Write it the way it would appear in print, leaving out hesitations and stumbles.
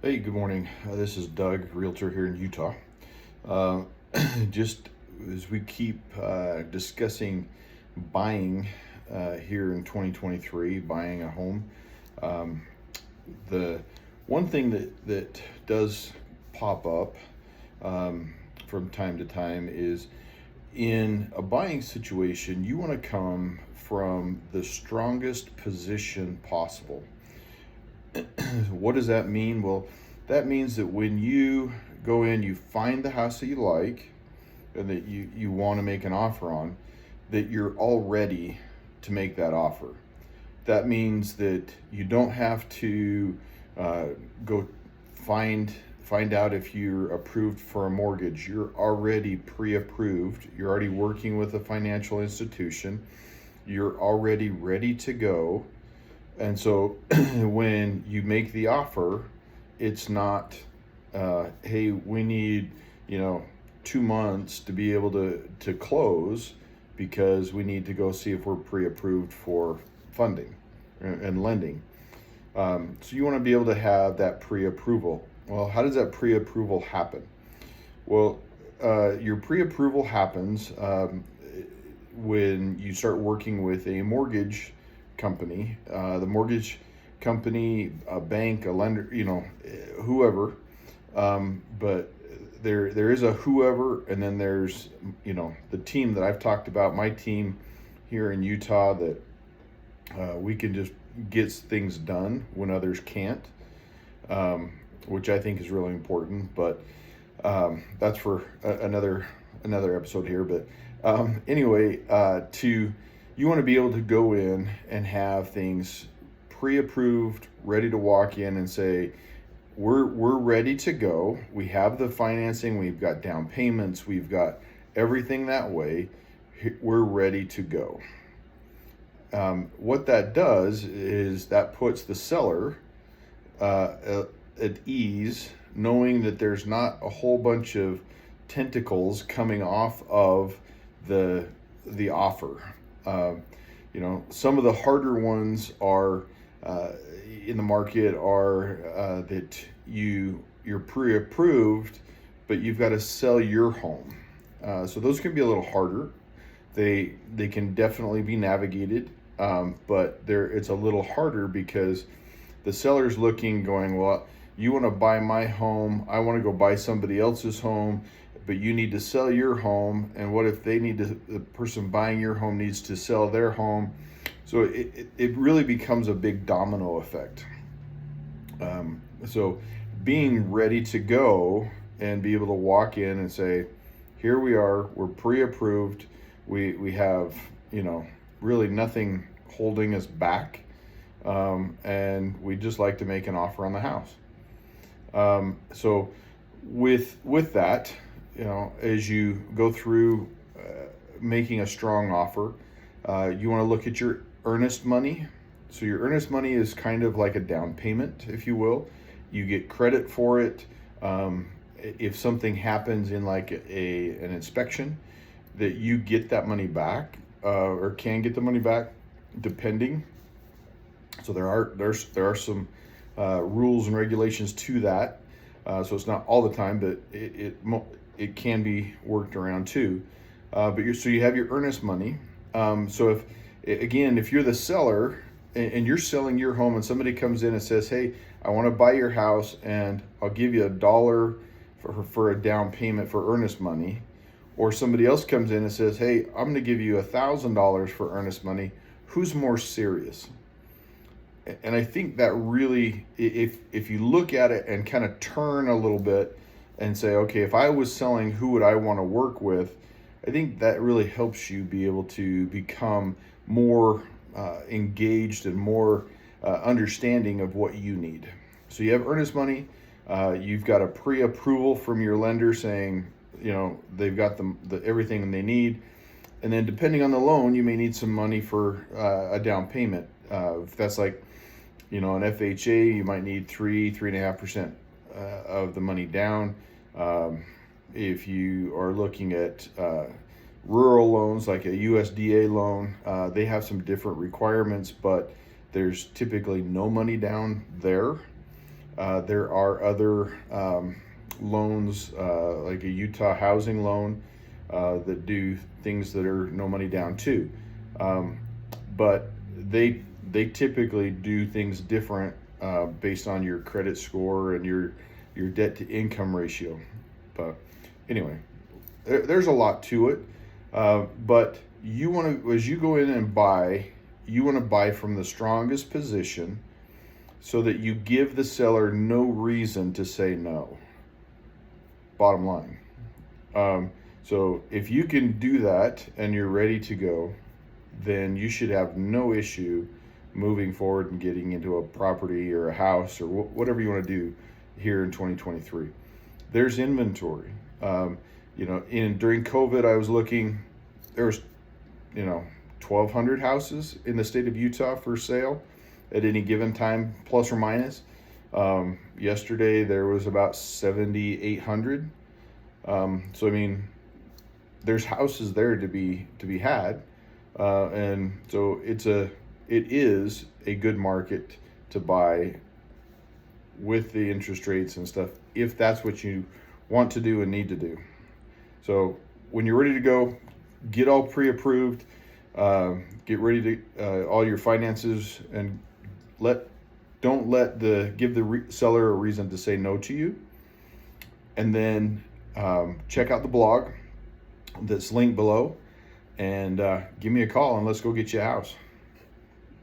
Hey, good morning. This is Doug, Realtor here in Utah. Uh, just as we keep discussing buying here in 2023, buying a home, um, the one thing that does pop up um, from time to time is in a buying situation, you want to come from the strongest position possible. What does that mean? Well, that means that when you go in, you find the house that you like and that you want to make an offer on, that you're all ready to make that offer. That means that you don't have to uh, go find find out if you're approved for a mortgage. You're already pre-approved. You're already working with a financial institution. You're already ready to go. And so when you make the offer, it's not, hey, we need, you know, 2 months to be able to close because we need to go see if we're pre-approved for funding and lending. So you want to be able to have that pre-approval. Well, how does that pre-approval happen? Well, your pre-approval happens when you start working with a mortgage company, the mortgage company, a bank, a lender, whoever. But there is a whoever, and then there's the team that I've talked about, my team here in Utah, that we can just get things done when others can't, which I think is really important. But that's for another episode here. But anyway, you want to be able to go in and have things pre-approved, ready to walk in and say, we're ready to go. We have the financing, we've got down payments, we've got everything that way. We're ready to go. What that does is that puts the seller at ease, knowing that there's not a whole bunch of tentacles coming off of the offer. Some of the harder ones are in the market are that you're pre-approved, but you've got to sell your home. So those can be a little harder. They can definitely be navigated, but it's a little harder because the seller's looking, going, well, you want to buy my home, I want to go buy somebody else's home, but you need to sell your home. And what if the person buying your home needs to sell their home? So it really becomes a big domino effect. So being ready to go and be able to walk in and say, here we are, we're pre-approved, we have, really nothing holding us back, and we just like to make an offer on the house. So with that, as you go through making a strong offer, you want to look at your earnest money. So your earnest money is kind of like a down payment, if you will. You get credit for it. If something happens in like an inspection, that you get that money back, or can get the money back, depending. So there are some rules and regulations to that. So it's not all the time, but it can be worked around too. But you have your earnest money. So if you're the seller and you're selling your home and somebody comes in and says, hey, I want to buy your house and I'll give you $1 for a down payment for earnest money, or somebody else comes in and says, hey, I'm going to give you $1,000 for earnest money, who's more serious? And I think that really, if you look at it and kind of turn a little bit and say, okay, if I was selling, who would I want to work with? I think that really helps you be able to become more engaged and more understanding of what you need. So you have earnest money, you've got a pre-approval from your lender saying, they've got everything they need. And then depending on the loan, you may need some money for a down payment. If that's like, an FHA, you might need 3.5% of the money down. If you are looking at rural loans, like a USDA loan, they have some different requirements, but there's typically no money down there. There are other loans, like a Utah housing loan, that do things that are no money down too. Um, but they typically do things different based on your credit score and your debt to income ratio. But anyway, there's a lot to it. But you want to, as you go in and buy, you want to buy from the strongest position so that you give the seller no reason to say no. Bottom line. So if you can do that and you're ready to go, then you should have no issue moving forward and getting into a property or a house or whatever you want to do here in 2023. There's inventory. During COVID, I was looking. There was, 1,200 houses in the state of Utah for sale at any given time, plus or minus. Yesterday there was about 7,800. So I mean, there's houses there to be had, and so it is a good market to buy with the interest rates and stuff if that's what you want to do and need to do. So when you're ready to go, get all pre-approved, get ready to all your finances, and give the seller a reason to say no to you. And then check out the blog that's linked below, and give me a call and let's go get you a house.